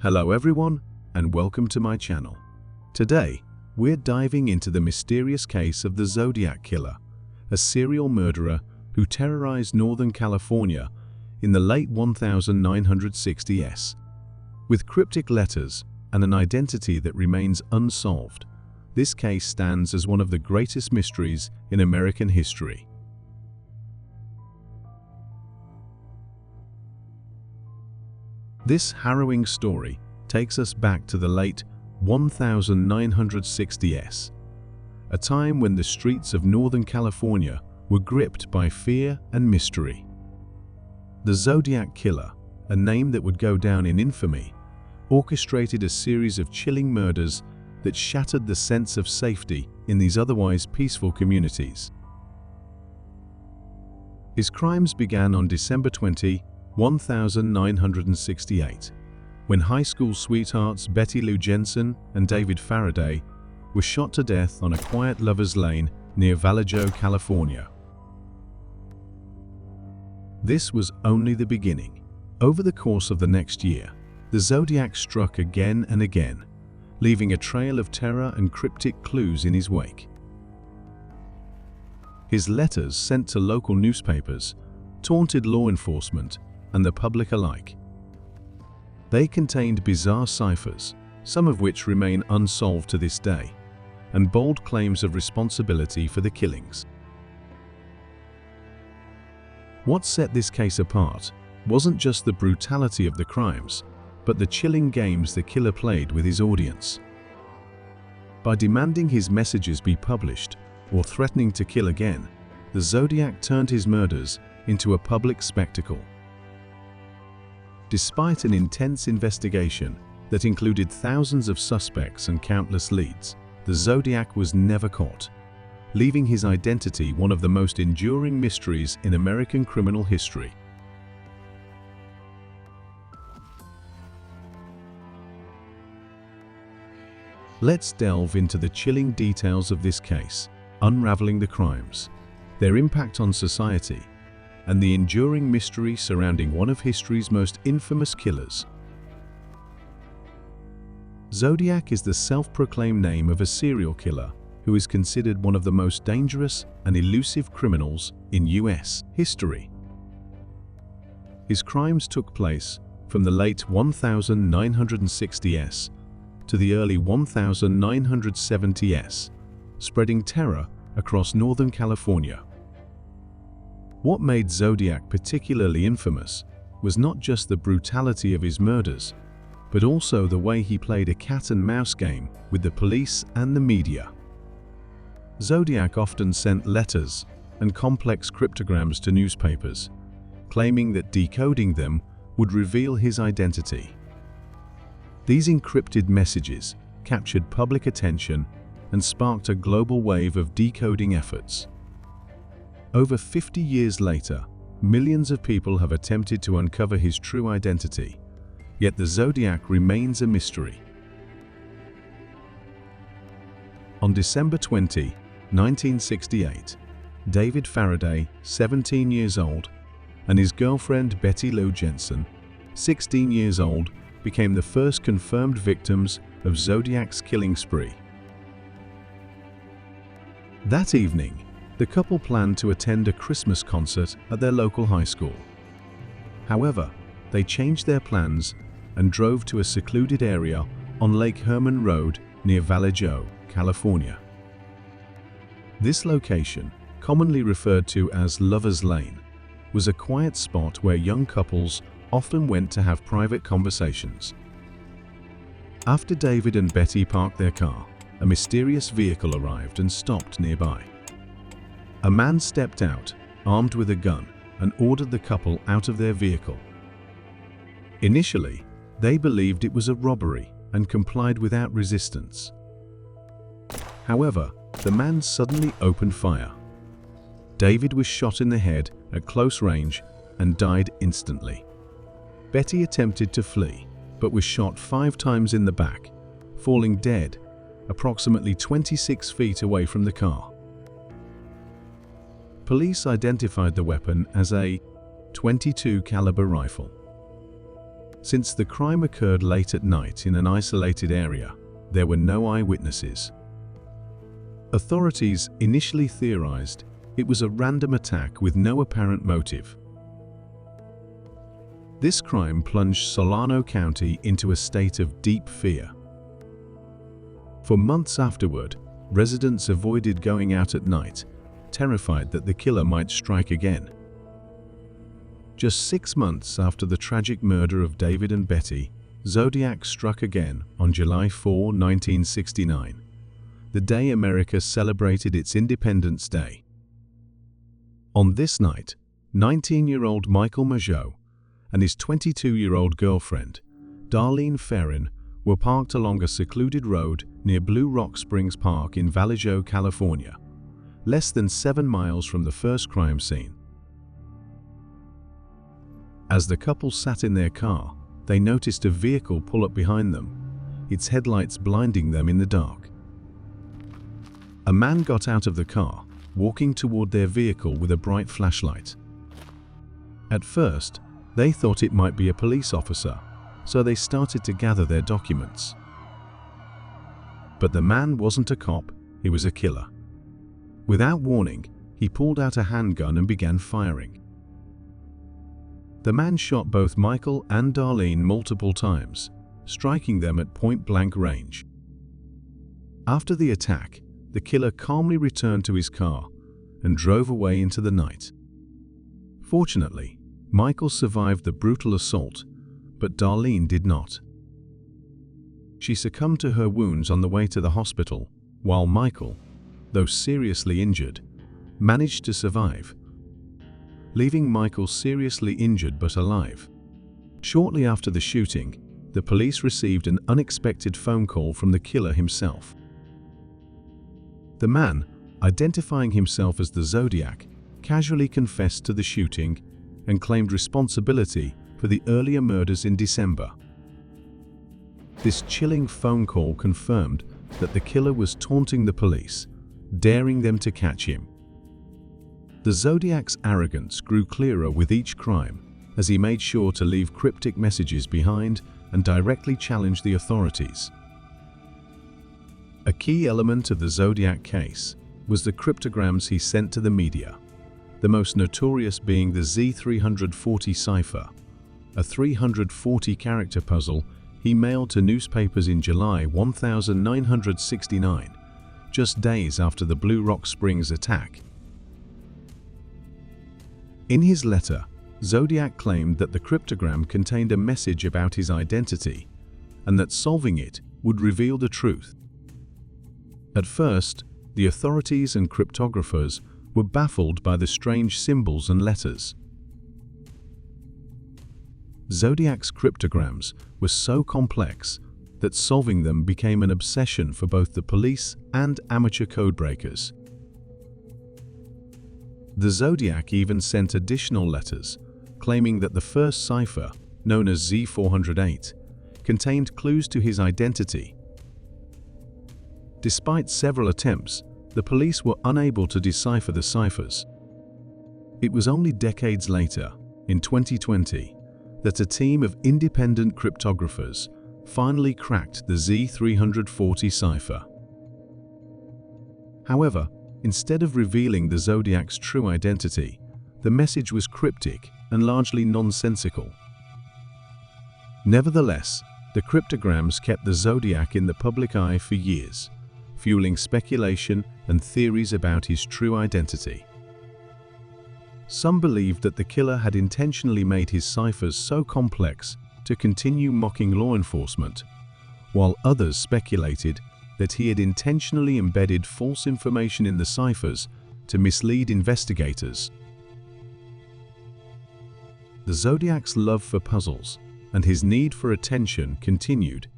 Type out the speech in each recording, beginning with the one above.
Hello everyone, and welcome to my channel. Today, we're diving into the mysterious case of the Zodiac Killer, a serial murderer who terrorized Northern California in the late 1960s. With cryptic letters and an identity that remains unsolved, this case stands as one of the greatest mysteries in American history. This harrowing story takes us back to the late 1960s, a time when the streets of Northern California were gripped by fear and mystery. The Zodiac Killer, a name that would go down in infamy, orchestrated a series of chilling murders that shattered the sense of safety in these otherwise peaceful communities. His crimes began on December 20, 1968, when high school sweethearts Betty Lou Jensen and David Faraday were shot to death on a quiet lover's lane near Vallejo, California. This was only the beginning. Over the course of the next year, the Zodiac struck again and again, leaving a trail of terror and cryptic clues in his wake. His letters sent to local newspapers taunted law enforcement and the public alike. They contained bizarre ciphers, some of which remain unsolved to this day, and bold claims of responsibility for the killings. What set this case apart wasn't just the brutality of the crimes, but the chilling games the killer played with his audience. By demanding his messages be published or threatening to kill again, the Zodiac turned his murders into a public spectacle. Despite an intense investigation that included thousands of suspects and countless leads, the Zodiac was never caught, leaving his identity one of the most enduring mysteries in American criminal history. Let's delve into the chilling details of this case, unraveling the crimes, their impact on society, and the enduring mystery surrounding one of history's most infamous killers. Zodiac is the self-proclaimed name of a serial killer who is considered one of the most dangerous and elusive criminals in U.S. history. His crimes took place from the late 1960s to the early 1970s, spreading terror across Northern California. What made Zodiac particularly infamous was not just the brutality of his murders, but also the way he played a cat-and-mouse game with the police and the media. Zodiac often sent letters and complex cryptograms to newspapers, claiming that decoding them would reveal his identity. These encrypted messages captured public attention and sparked a global wave of decoding efforts. Over 50 years later, millions of people have attempted to uncover his true identity, yet the Zodiac remains a mystery. On December 20, 1968, David Faraday, 17 years old, and his girlfriend Betty Lou Jensen, 16 years old, became the first confirmed victims of Zodiac's killing spree. That evening, the couple planned to attend a Christmas concert at their local high school. However, they changed their plans and drove to a secluded area on Lake Herman Road near Vallejo, California. This location, commonly referred to as Lover's Lane, was a quiet spot where young couples often went to have private conversations. After David and Betty parked their car, a mysterious vehicle arrived and stopped nearby. A man stepped out, armed with a gun, and ordered the couple out of their vehicle. Initially, they believed it was a robbery and complied without resistance. However, the man suddenly opened fire. David was shot in the head at close range and died instantly. Betty attempted to flee, but was shot 5 times in the back, falling dead approximately 26 feet away from the car. Police identified the weapon as a .22 caliber rifle. Since the crime occurred late at night in an isolated area, there were no eyewitnesses. Authorities initially theorized it was a random attack with no apparent motive. This crime plunged Solano County into a state of deep fear. For months afterward, residents avoided going out at night, terrified that the killer might strike again. Just 6 months after the tragic murder of David and Betty, Zodiac struck again on July 4, 1969, the day America celebrated its Independence Day. On this night, 19-year-old Michael Mageau and his 22-year-old girlfriend, Darlene Ferrin, were parked along a secluded road near Blue Rock Springs Park in Vallejo, California, less than 7 miles from the first crime scene. As the couple sat in their car, they noticed a vehicle pull up behind them, its headlights blinding them in the dark. A man got out of the car, walking toward their vehicle with a bright flashlight. At first, they thought it might be a police officer, so they started to gather their documents. But the man wasn't a cop, he was a killer. Without warning, he pulled out a handgun and began firing. The man shot both Michael and Darlene multiple times, striking them at point-blank range. After the attack, the killer calmly returned to his car and drove away into the night. Fortunately, Michael survived the brutal assault, but Darlene did not. She succumbed to her wounds on the way to the hospital, while Michael, though seriously injured, managed to survive, leaving Michael seriously injured but alive. Shortly after the shooting, the police received an unexpected phone call from the killer himself. The man, identifying himself as the Zodiac, casually confessed to the shooting and claimed responsibility for the earlier murders in December. This chilling phone call confirmed that the killer was taunting the police, daring them to catch him. The Zodiac's arrogance grew clearer with each crime, as he made sure to leave cryptic messages behind and directly challenge the authorities. A key element of the Zodiac case was the cryptograms he sent to the media, the most notorious being the Z340 cipher, a 340-character puzzle he mailed to newspapers in July 1969, just days after the Blue Rock Springs attack. In his letter, Zodiac claimed that the cryptogram contained a message about his identity and that solving it would reveal the truth. At first, the authorities and cryptographers were baffled by the strange symbols and letters. Zodiac's cryptograms were so complex that solving them became an obsession for both the police and amateur codebreakers. The Zodiac even sent additional letters, claiming that the first cipher, known as Z408, contained clues to his identity. Despite several attempts, the police were unable to decipher the ciphers. It was only decades later, in 2020, that a team of independent cryptographers finally cracked the Z340 cipher. However, instead of revealing the Zodiac's true identity, the message was cryptic and largely nonsensical. Nevertheless, the cryptograms kept the Zodiac in the public eye for years, fueling speculation and theories about his true identity. Some believed that the killer had intentionally made his ciphers so complex to continue mocking law enforcement, while others speculated that he had intentionally embedded false information in the ciphers to mislead investigators. The Zodiac's love for puzzles and his need for attention continued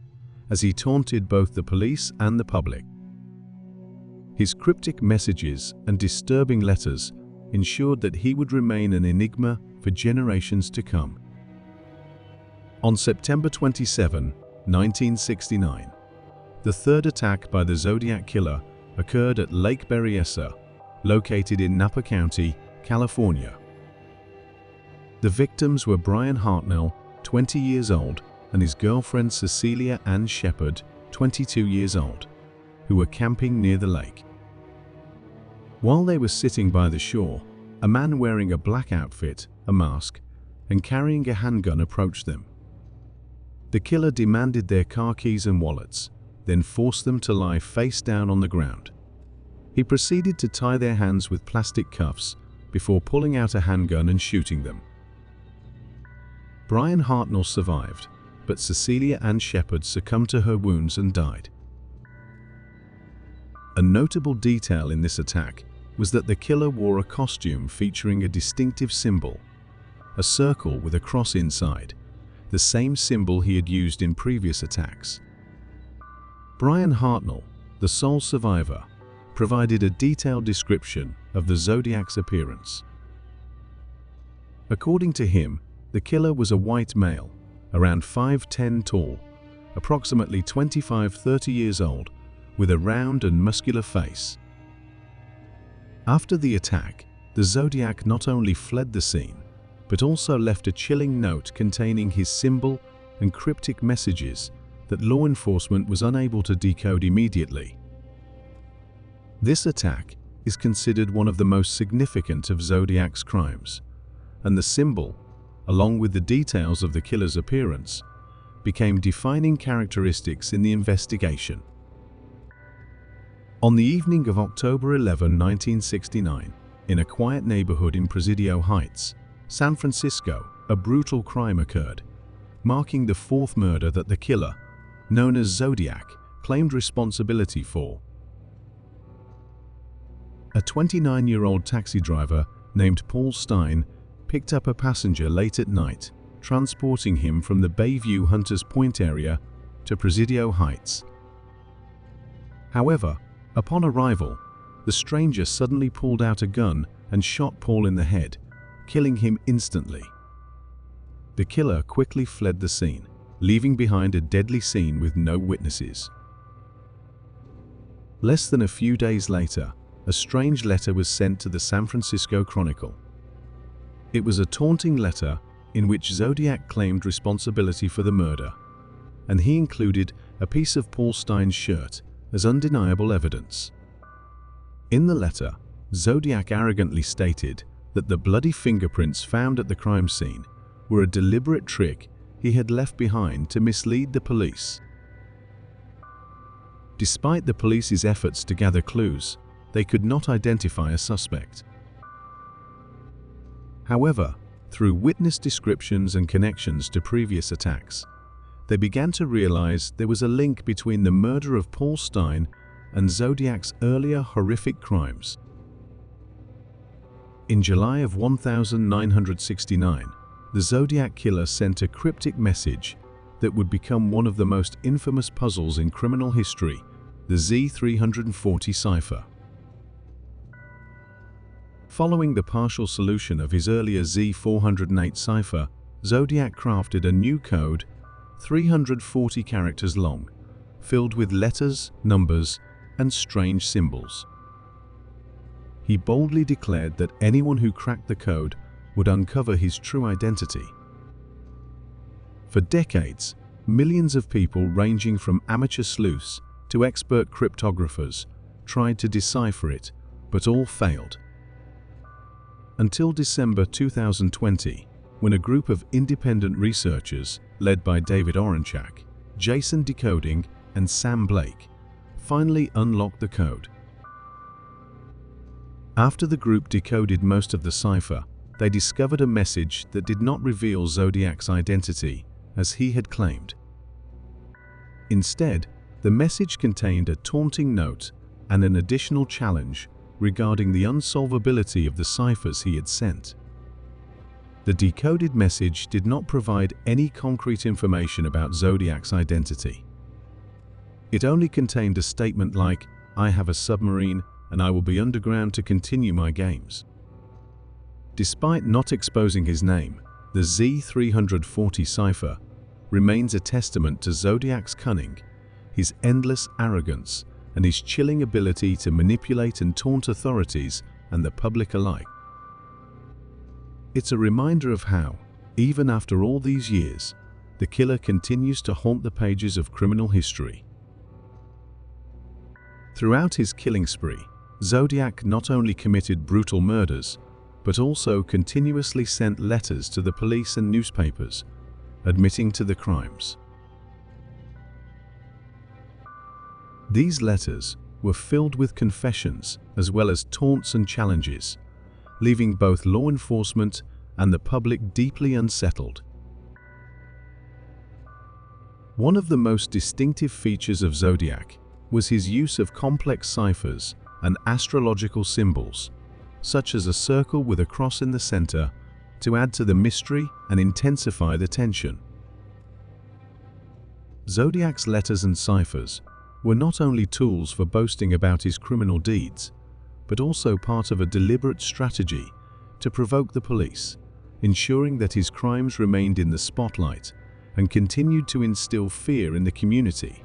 as he taunted both the police and the public. His cryptic messages and disturbing letters ensured that he would remain an enigma for generations to come. On September 27, 1969, the third attack by the Zodiac Killer occurred at Lake Berryessa, located in Napa County, California. The victims were Brian Hartnell, 20 years old, and his girlfriend Cecilia Ann Shepherd, 22 years old, who were camping near the lake. While they were sitting by the shore, a man wearing a black outfit, a mask, and carrying a handgun approached them. The killer demanded their car keys and wallets, then forced them to lie face down on the ground. He proceeded to tie their hands with plastic cuffs before pulling out a handgun and shooting them. Brian Hartnell survived, but Cecilia Ann Shepherd succumbed to her wounds and died. A notable detail in this attack was that the killer wore a costume featuring a distinctive symbol, a circle with a cross inside, the same symbol he had used in previous attacks. Brian Hartnell, the sole survivor, provided a detailed description of the Zodiac's appearance. According to him, the killer was a white male, around 5'10" tall, approximately 25-30 years old, with a round and muscular face. After the attack, the Zodiac not only fled the scene, but also left a chilling note containing his symbol and cryptic messages that law enforcement was unable to decode immediately. This attack is considered one of the most significant of Zodiac's crimes, and the symbol, along with the details of the killer's appearance, became defining characteristics in the investigation. On the evening of October 11, 1969, in a quiet neighborhood in Presidio Heights, San Francisco, a brutal crime occurred, marking the fourth murder that the killer, known as Zodiac, claimed responsibility for. A 29-year-old taxi driver named Paul Stine picked up a passenger late at night, transporting him from the Bayview Hunters Point area to Presidio Heights. However, upon arrival, the stranger suddenly pulled out a gun and shot Paul in the head, killing him instantly. The killer quickly fled the scene, leaving behind a deadly scene with no witnesses. Less than a few days later, a strange letter was sent to the San Francisco Chronicle. It was a taunting letter in which Zodiac claimed responsibility for the murder, and he included a piece of Paul Stine's shirt as undeniable evidence. In the letter, Zodiac arrogantly stated that the bloody fingerprints found at the crime scene were a deliberate trick he had left behind to mislead the police. Despite the police's efforts to gather clues, they could not identify a suspect. However, through witness descriptions and connections to previous attacks, they began to realize there was a link between the murder of Paul Stine and Zodiac's earlier horrific crimes. In July of 1969, the Zodiac Killer sent a cryptic message that would become one of the most infamous puzzles in criminal history, the Z340 cipher. Following the partial solution of his earlier Z408 cipher, Zodiac crafted a new code, 340 characters long, filled with letters, numbers, and strange symbols. He boldly declared that anyone who cracked the code would uncover his true identity. For decades, millions of people ranging from amateur sleuths to expert cryptographers tried to decipher it, but all failed. Until December 2020, when a group of independent researchers led by David Oranchak, Jason Decoding, and Sam Blake finally unlocked the code. After the group decoded most of the cipher, they discovered a message that did not reveal Zodiac's identity, as he had claimed. Instead, the message contained a taunting note and an additional challenge regarding the unsolvability of the ciphers he had sent. The decoded message did not provide any concrete information about Zodiac's identity. It only contained a statement like, "I have a submarine and I will be underground to continue my games." Despite not exposing his name, the Z340 cipher remains a testament to Zodiac's cunning, his endless arrogance, and his chilling ability to manipulate and taunt authorities and the public alike. It's a reminder of how, Even after all these years, the killer continues to haunt the pages of criminal history. Throughout his killing spree, Zodiac not only committed brutal murders, but also continuously sent letters to the police and newspapers, admitting to the crimes. These letters were filled with confessions as well as taunts and challenges, leaving both law enforcement and the public deeply unsettled. One of the most distinctive features of Zodiac was his use of complex ciphers and astrological symbols, such as a circle with a cross in the center, to add to the mystery and intensify the tension. Zodiac's letters and ciphers were not only tools for boasting about his criminal deeds, but also part of a deliberate strategy to provoke the police, ensuring that his crimes remained in the spotlight and continued to instill fear in the community.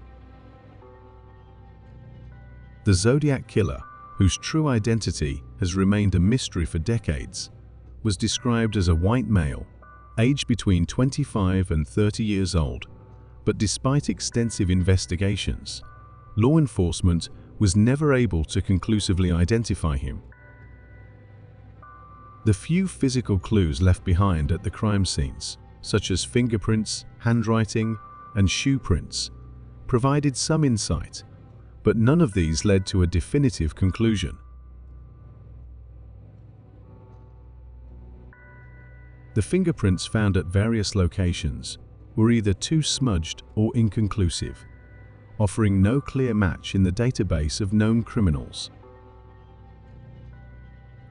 The Zodiac Killer, whose true identity has remained a mystery for decades, was described as a white male, aged between 25 and 30 years old, but despite extensive investigations, law enforcement was never able to conclusively identify him. The few physical clues left behind at the crime scenes, such as fingerprints, handwriting, and shoe prints, provided some insight, but none of these led to a definitive conclusion. The fingerprints found at various locations were either too smudged or inconclusive, offering no clear match in the database of known criminals.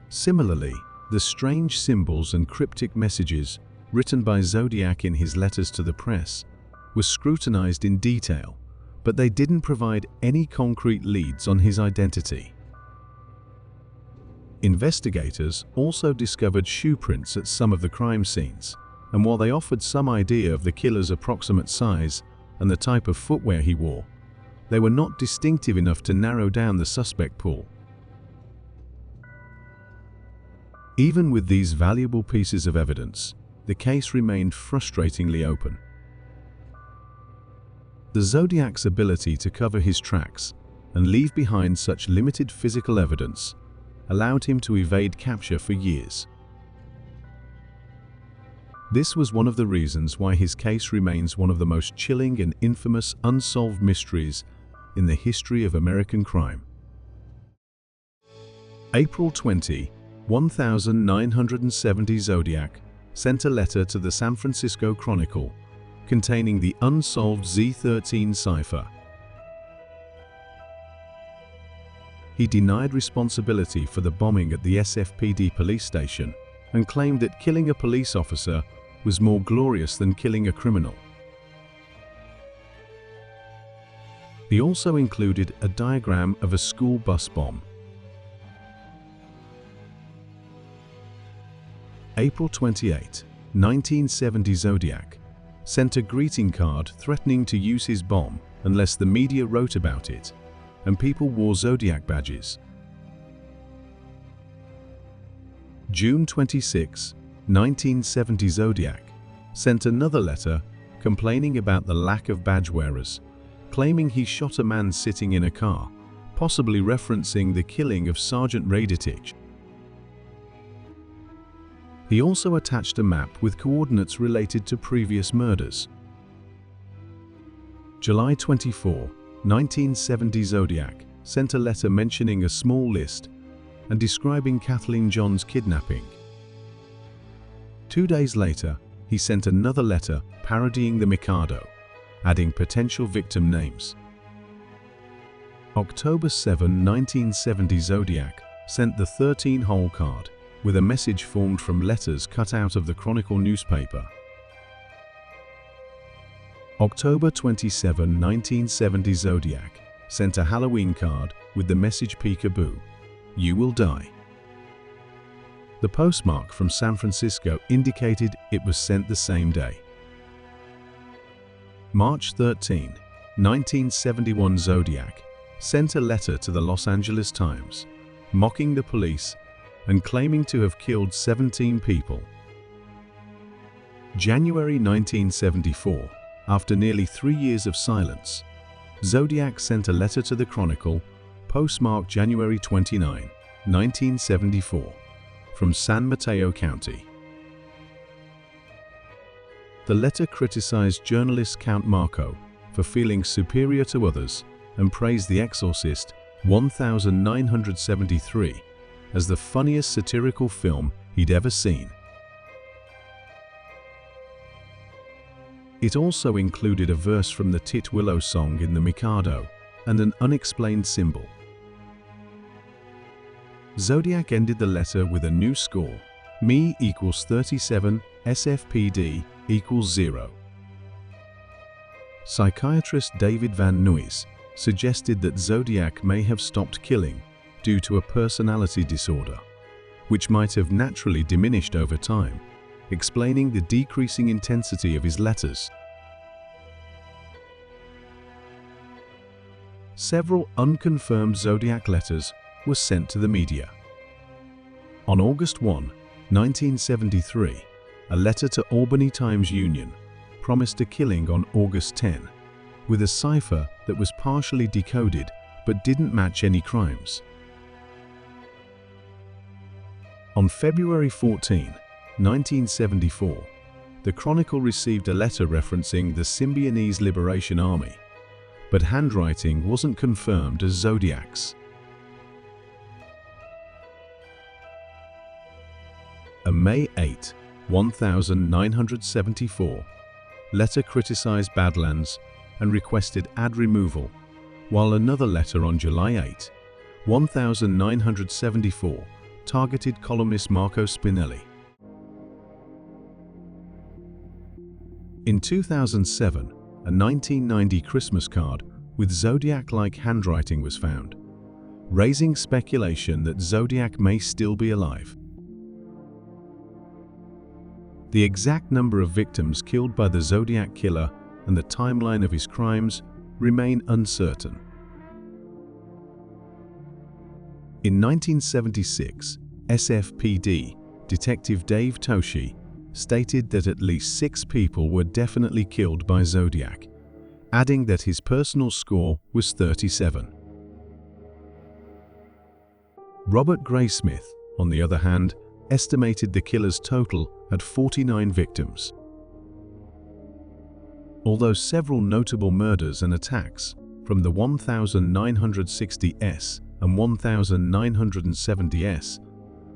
Similarly, the strange symbols and cryptic messages written by Zodiac in his letters to the press were scrutinized in detail, but they didn't provide any concrete leads on his identity. Investigators also discovered shoe prints at some of the crime scenes, and while they offered some idea of the killer's approximate size and the type of footwear he wore, they were not distinctive enough to narrow down the suspect pool. Even with these valuable pieces of evidence, the case remained frustratingly open. The Zodiac's ability to cover his tracks and leave behind such limited physical evidence allowed him to evade capture for years. This was one of the reasons why his case remains one of the most chilling and infamous unsolved mysteries in the history of American crime. April 20, 1970, Zodiac sent a letter to the San Francisco Chronicle containing the unsolved Z13 cipher. He denied responsibility for the bombing at the SFPD police station and claimed that killing a police officer was more glorious than killing a criminal. He also included a diagram of a school bus bomb. April 28, 1970, Zodiac sent a greeting card threatening to use his bomb unless the media wrote about it, and people wore Zodiac badges. June 26, 1970, Zodiac sent another letter complaining about the lack of badge wearers, claiming he shot a man sitting in a car, possibly referencing the killing of Sergeant Raditich. He also attached a map with coordinates related to previous murders. July 24, 1970, Zodiac sent a letter mentioning a small list and describing Kathleen John's kidnapping. 2 days later, he sent another letter parodying the Mikado, adding potential victim names. October 7, 1970, Zodiac sent the 13-hole card with a message formed from letters cut out of the Chronicle newspaper. October 27, 1970, Zodiac sent a Halloween card with the message "Peekaboo, you will die." The postmark from San Francisco indicated it was sent the same day. March 13, 1971, Zodiac sent a letter to the Los Angeles Times, mocking the police and claiming to have killed 17 people. January 1974, after nearly 3 years of silence, Zodiac sent a letter to the Chronicle, postmarked January 29, 1974, from San Mateo County. The letter criticized journalist Count Marco for feeling superior to others and praised The Exorcist 1973 as the funniest satirical film he'd ever seen. It also included a verse from the Titwillow song in the Mikado and an unexplained symbol. Zodiac ended the letter with a new score: Me equals 37, SFPD equals 0. Psychiatrist David Van Nuys suggested that Zodiac may have stopped killing due to a personality disorder, which might have naturally diminished over time, explaining the decreasing intensity of his letters. Several unconfirmed Zodiac letters were sent to the media. On August 1, 1973, a letter to Albany Times-Union promised a killing on August 10, with a cipher that was partially decoded but didn't match any crimes. On February 14, 1974, the Chronicle received a letter referencing the Symbionese Liberation Army, but handwriting wasn't confirmed as Zodiac's. A May 8, 1974, letter criticized Badlands and requested ad removal, while another letter on July 8, 1974, targeted columnist Marco Spinelli. In 2007, a 1990 Christmas card with Zodiac-like handwriting was found, raising speculation that Zodiac may still be alive. The exact number of victims killed by the Zodiac Killer and the timeline of his crimes remain uncertain. In 1976, SFPD Detective Dave Toshi stated that at least 6 people were definitely killed by Zodiac, adding that his personal score was 37. Robert Graysmith, on the other hand, estimated the killer's total at 49 victims. Although several notable murders and attacks from the 1960s and 1970s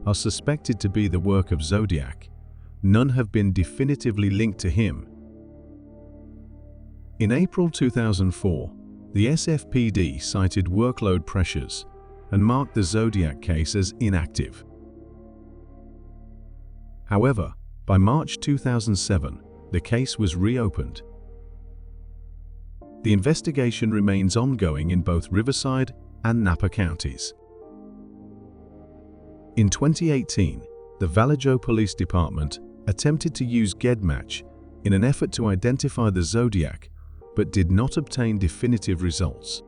are suspected to be the work of Zodiac, none have been definitively linked to him. In April 2004, the SFPD cited workload pressures and marked the Zodiac case as inactive. However, by March 2007, the case was reopened. The investigation remains ongoing in both Riverside and Napa counties. In 2018, the Vallejo Police Department attempted to use GEDmatch in an effort to identify the Zodiac, but did not obtain definitive results.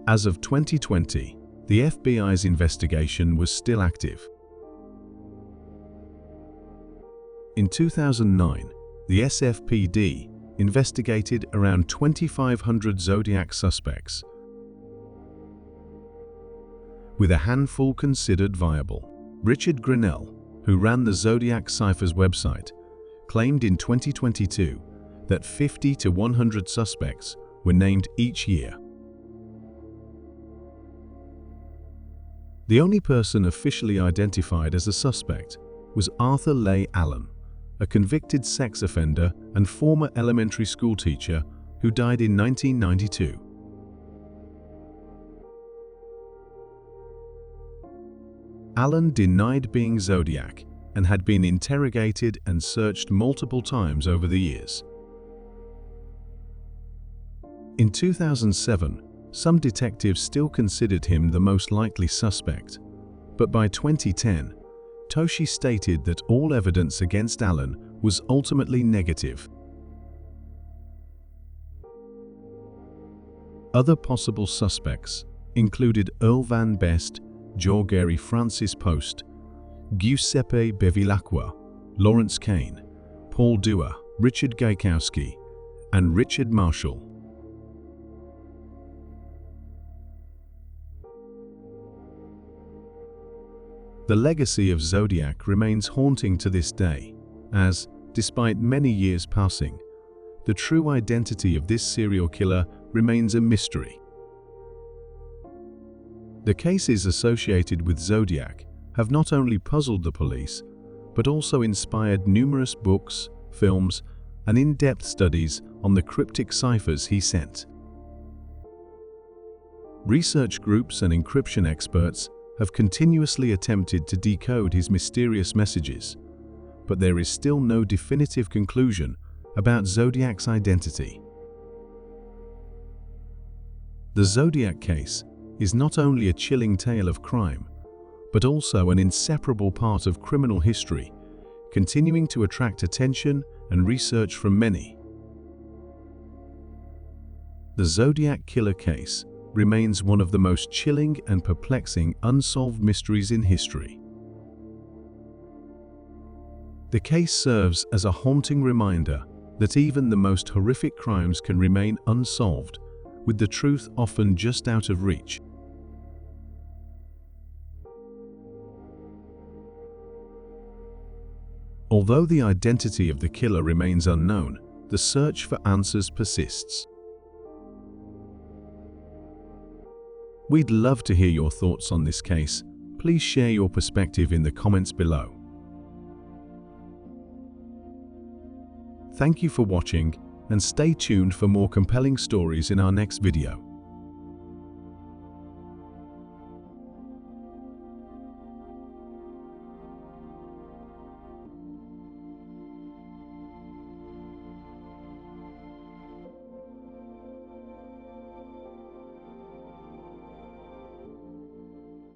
As of 2020, the FBI's investigation was still active. In 2009, the SFPD investigated around 2,500 Zodiac suspects, with a handful considered viable. Richard Grinnell, who ran the Zodiac Ciphers website, claimed in 2022 that 50 to 100 suspects were named each year. The only person officially identified as a suspect was Arthur Leigh Allen, a convicted sex offender and former elementary school teacher who died in 1992. Allen denied being Zodiac and had been interrogated and searched multiple times over the years. In 2007, some detectives still considered him the most likely suspect, but by 2010, Toshi stated that all evidence against Allen was ultimately negative. Other possible suspects included Earl Van Best, Jorgeri Francis Post, Giuseppe Bevilacqua, Lawrence Kane, Paul Dewar, Richard Gaikowski, and Richard Marshall. The legacy of Zodiac remains haunting to this day, as, despite many years passing, the true identity of this serial killer remains a mystery. The cases associated with Zodiac have not only puzzled the police, but also inspired numerous books, films, and in-depth studies on the cryptic ciphers he sent. Research groups and encryption experts have continuously attempted to decode his mysterious messages, but there is still no definitive conclusion about Zodiac's identity. The Zodiac case is not only a chilling tale of crime, but also an inseparable part of criminal history, continuing to attract attention and research from many. The Zodiac Killer case remains one of the most chilling and perplexing unsolved mysteries in history. The case serves as a haunting reminder that even the most horrific crimes can remain unsolved, with the truth often just out of reach. Although the identity of the killer remains unknown, the search for answers persists. We'd love to hear your thoughts on this case. Please share your perspective in the comments below. Thank you for watching, and stay tuned for more compelling stories in our next video.